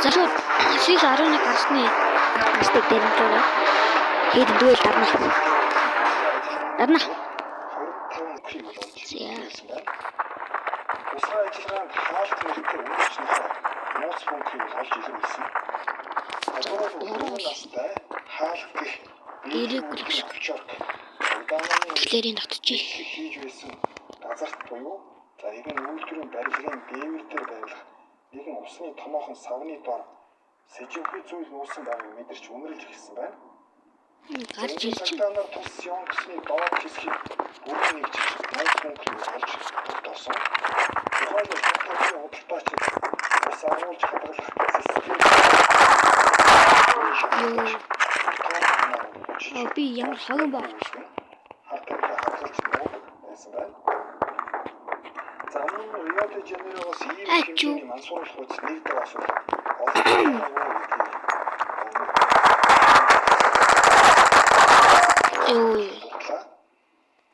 Зашууд сих 11 гарсны хастиг дэмжээрэй. Хэд дүүл дарна. Дарна. Усаа ажиллагаанд хаалт нэртэй үйлчлэгчид нууц функцийг олж илрүүлсэн. Одоогоор настай хаалт гэх дэрэг гэлэрийн дотчий хийж байсан газарт буюу за нэгэн үйлдвэрийн барилгын дээвэр дээр байрлах нэгэн усны томоохон савны дор сэжиггүй зүйл нуусан байгааг мэдэрч үнэрлж эхэлсэн байна. гарч ирж байна. Тус ёнксны доод хэсгийг бүрэн нэгж нууц функцийг олж тогтоосон. Тухайн сэтгүүлийн удирдагч ус агуулж хадгалах систем би ямар хаган баг. За мөн Рио де Жанейрогоос ийм хэмжээний мансууруулах хүч нэгдэг асуудал.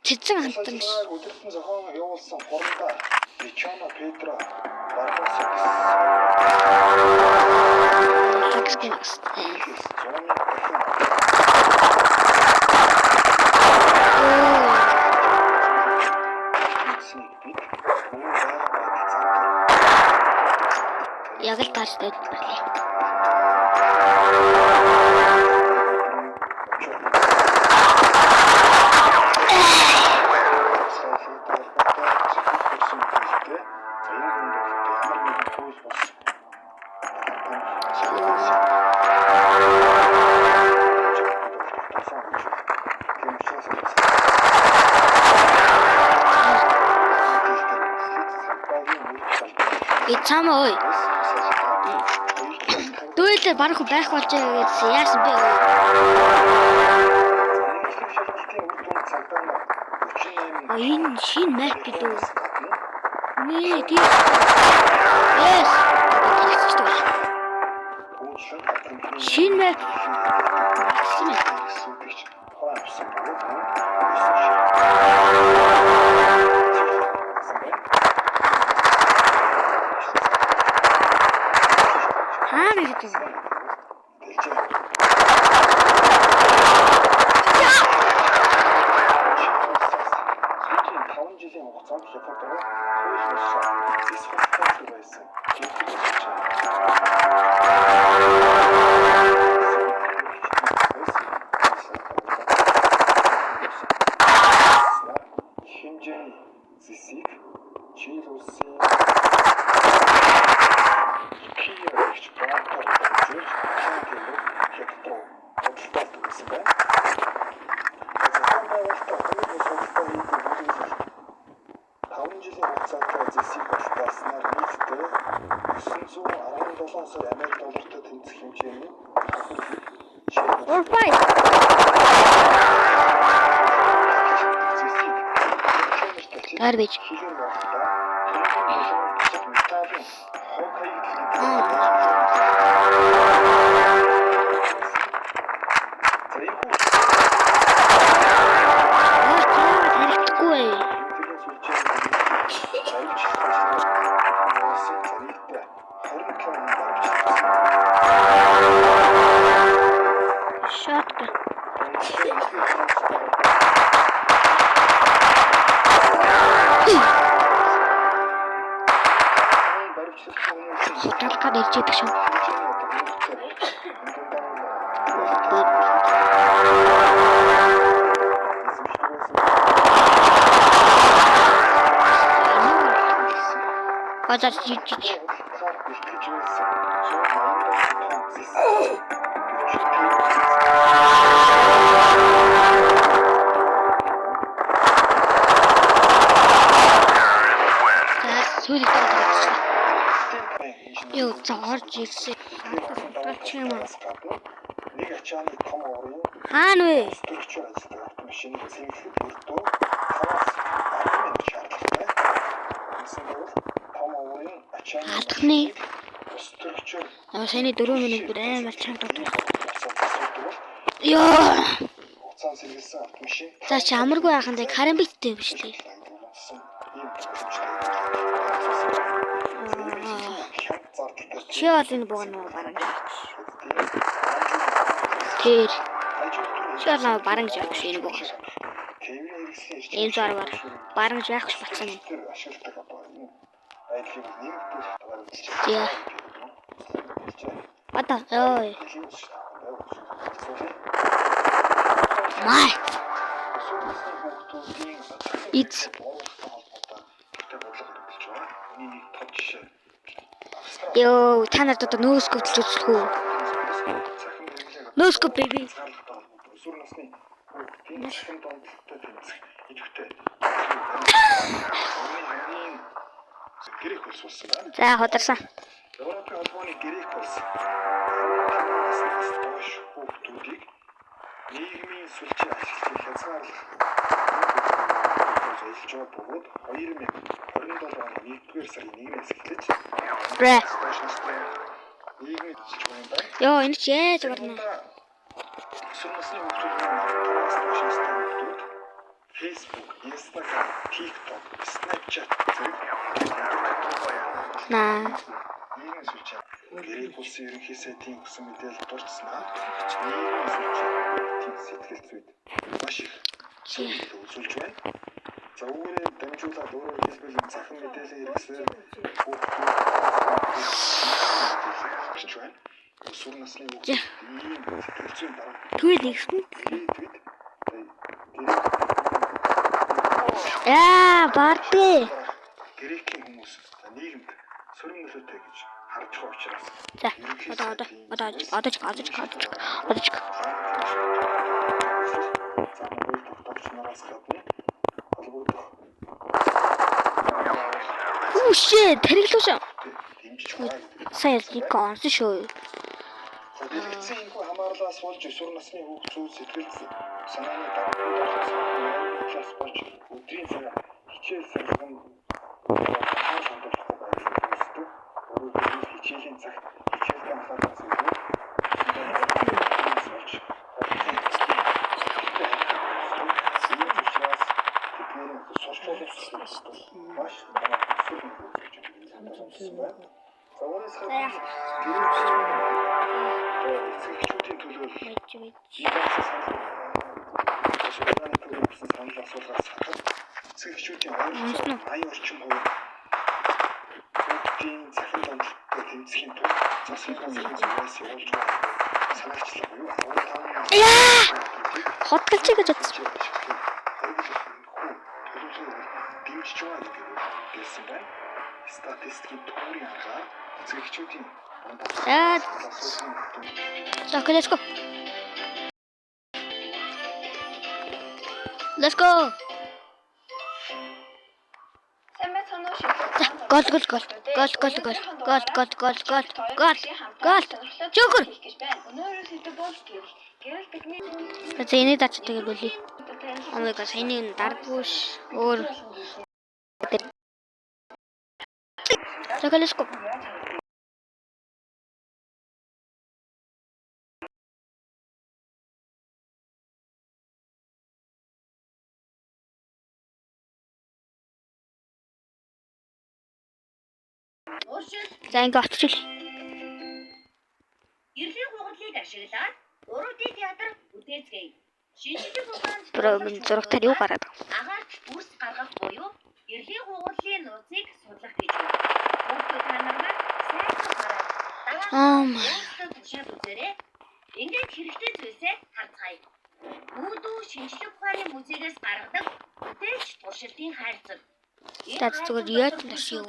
Цэцэн хантан өдөртөн зохион явуулсан хурандаа Ричано Педро Барбосакс яг л тааштай байлээ. Ицаама ой. Дүүлээ барах байх болж байгаа гэсэн яасан бэ? Энэ шин мэт гэдэг. Нээ тийм. Yes. Шин мэт. Garbage. Yo, charge is нэг ачааны том уурын хаана вэ? структур ажилладаг автомашин цэнгэлэхэд өртөө 5-10 шаардлагатай. Эсвэл том уурын ачааны алдахны структур саяны 4 минут бүр амар чанга дутдаг. Ёо. Уцаан сэргэлсэн автомашин. За чи амаргүй байханд карамбиттэй биш лээ. Чи бол энэ бууг нөө баран жаач. Тэр. Чи бол баран жаач энэ бууг. Энэ зарвар баран жаач батсан. Яа. Ата ой. Май. It's Йоо, та нарт одоо нөөскөв төлж үзэх үү? Нөөскөв baby. Гэрэх болсон байна. За ходарсан. Европын холбооны гэрэх болсон. Хүүхдүүдийг нийгмийн сүлжээ ашиглаж хязгаарлах ажиллаж байгаа бөгөөд 2027 оны 1-р сарын 1-ээс эхэлж нийгмийн зөвлөмж байна. Йоо, энэ ч яаж гарна? Сүнсний хүүхдүүд Facebook, Instagram, TikTok, Snapchat Наа. нийгмийн сүлжээ гэрээ улсын ерөнхий сайдын өгсөн мэдээлэл дурдсанаа нийгмийн сүлжээ сэтгэл зүйд маш их үзүүлж байна. За үүгээр дамжуулаад өөрөөр хэлбэл захин мэдээлэл хэрэгсээр хүүхдүүд байна. Өсвөр насны хүүхдүүд ийм сэтгэл зүйн дарга Түйл ихсэн. Барды. грекийн хүмүүс нийгэмд сөрөм нөлөөтэй гэж харж байгаа учраас За, одоо ч. Оо shit, тэрэглүүшээ. Сайн иконс шүү. Дэлгэцийн энэхүү хамаарлаас болж өсвөр насны хүүхдүүд сэтгэл санааны дараачлаас болж өдрийн цаг хичээл сарган хандуулахгүй байдаг. Өөрөөр хичээлийн цаг хичээлтэй анхаарахаас илүү Цэгчүүдийн аян орчин хувь хүүхдийн захин донтолтой тэмцэхийн тулд засгийн зүйлээс явуулж байгаа санаачлаг буюу Хотгалч гэж бодсон. дэмжиж байгаа гэсэн байна. Статистикийн төвийн аргаар цэгчүүдийн Let's go. Гол. Жогор. За энийг дачдаг болий. Омега саяны дардгүйш өөр. За let's go. За ингээ очиж. Эрлийн хугарлыг ашиглаад уруудын театр бүтээцгээе. Шинжлэх ухаанд Брогийн зурагтаар юу гараад байгаа? агаарч үрс гаргах буюу эрлийн хугарлын нууцыг судлах гэж байна. Хүүхдүүд та нарыг сайхан хараад дагаад тушаад үзээрэй. Ингээд хэрэгтэй зүйлсээ харцгаая. Үүдүү шинжлэх ухааны музейгээс гаргадаг бүтээч туршилтын хайрцаг. За зүгээр яаж ташив?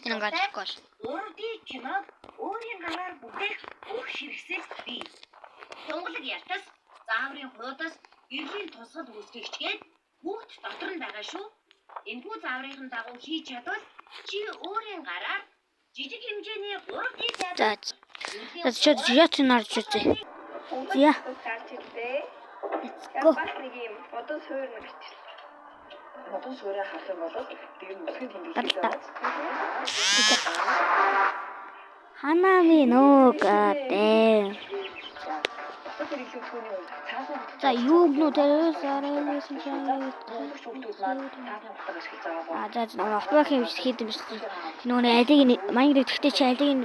Энэ гажих гол. Урдын киног өөрийн гараар бүтээх бүх хэрэгсэл бий. Тунгалаг ялтас, зааврын хуудас, эрлийн тусгал үүсгэжгээд бүгд дотор нь байгаа шүү. Энэхүү зааврын дагуу хийж чадвал чи өөрийн гараар жижиг хэмжээний урдын театр. За чод яаж нарж үзье. За. Go. Одоо суурь нэг бичлээ. Одоо суурь харах юм бол тэр нүсгэн тэмдэглэж Ханами ногатэ. За юу гэнэ тэр сарайлсан чаа. За опрах юм хийх юм биш. Нөгөө алиг маяг нэгтгэхдээ чи алиг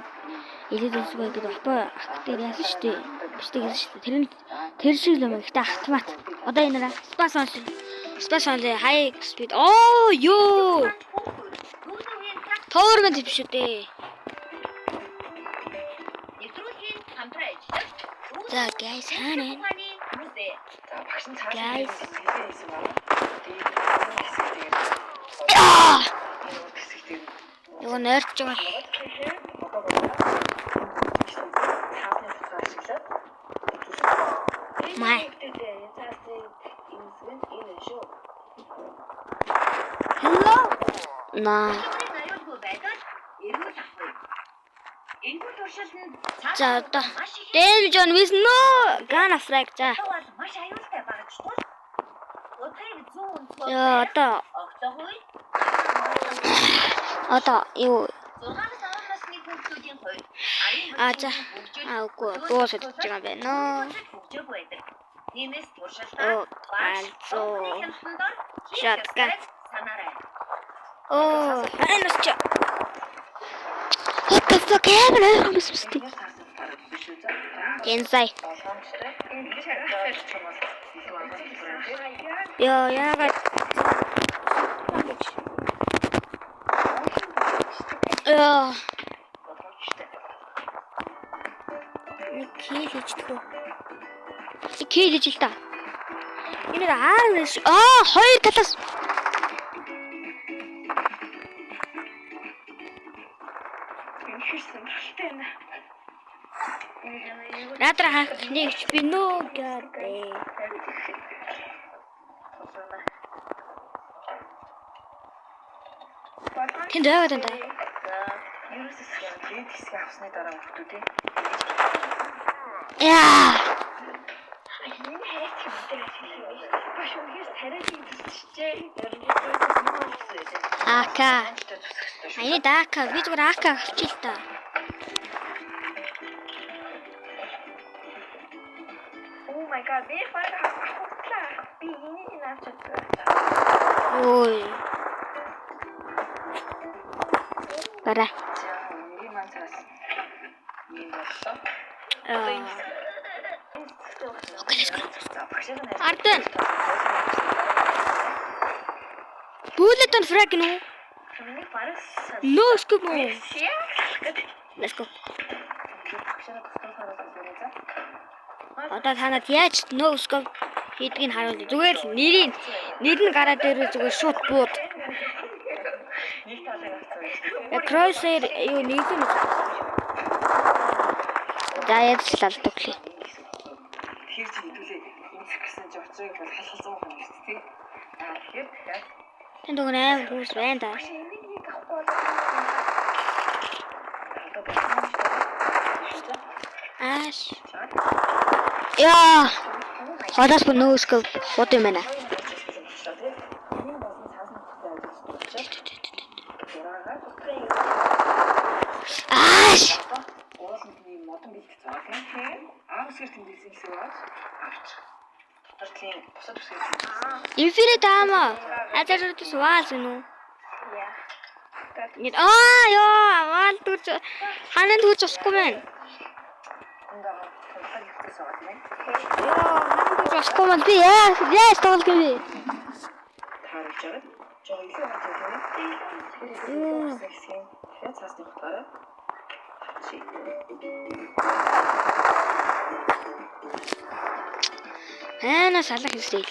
Илээд үсгүй гэдэг апа актер яасан шүү дээ. Биштэй гэсэн шүү дээ. Тэр шиг л юм. Гэхдээ автомат. Одоо энэ нэ спасан high speed. Оо ёо. Тоормент биш үү дээ. Нэвтрүүлгийн хамтран ажиллаж. За guys хаана. За багш нь цааш Guys. хийсэн байна. Тэгээд Нөгөө нойрч байгаа. Май. Hello. Наа. аюулгүй байдал эргүүл авахгүй. Энэхүү туршилтанд За одоо Damage on with no gun frag за. бол маш аюултай багч тул. Өдрийг зүүн Яа одоо огцоггүй юу 6-аас 10 насны хүүхдүүдийн хувьд за үгүй дуус удаж байгаа юм байна. хөгжөөг байдаг. Тиймээс Оо, туршилтаа альцоо. хяналтандор Шатган. санаарай. Оо ханаас ч. What the fuck happened? Гэнсай. Яагаад Килж л та. Энэ хоёр талаас. Надрах нэгч би нөө гэдэг. Тэнд байгаад энэ. ерөөсөө лид хэсэг авсны дараа хүмүүстэй Яа. энэ хайц хэрэгтэй баш үнээс тариалын төсчээ Ака. Аяа дака би зүгээр ака авчил та. Oh my god, би фарга авахлаа. Би энийг авчихсан. Ой. Бара. Нэг маань цаас. Ийм боллоо. Арден. Bullet on frag no. No scoop no. Let's go. Одоо танад яаж no scope хийдгийг харуулъя. Зүгээр л нэр нь гараад ирээ зүгээр шууд бууд. Нэг талыг авчихсан. Crosshair юу нэг нь. За яаж л алдаг лээ. Тэр чи хэдүүлээ энэ гэсэн чи очрыг бол халхалзуу юм шүү дээ. Тэгэхээр Тэнд нэг амар хүмүүс байна да. энийг авахгүй бол Аш. Яа. Хадас по no scope бод юм байна. Аш. уулын модон бэлтгэж байгаа тийм. Аавсгэр тэмдэглэсэн гэсэн бас авч. Дотортлын бусад үсгээр. Infinite ammo. Азарт суаас нү. Нет. Вал турч. Ханан турч усгүй мэн. Эндээ тулхаг ихтэйс байгаа тийм. Ханан турч усгүй мэн би яа тоглох юм бэ? Таарч байгаа. Жоо илүү байна тийм. Тэгэхээр цаасны хотоор чи На салах хэсэй.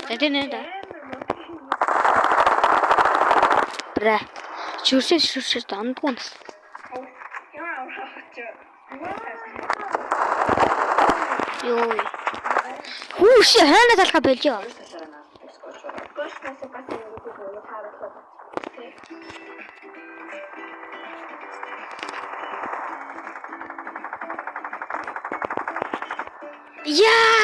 Тэдэнэ да. Бра. Шүршээ дандгүй нас. Йоо. Хүүш хаана талхаа болжоо. Яа!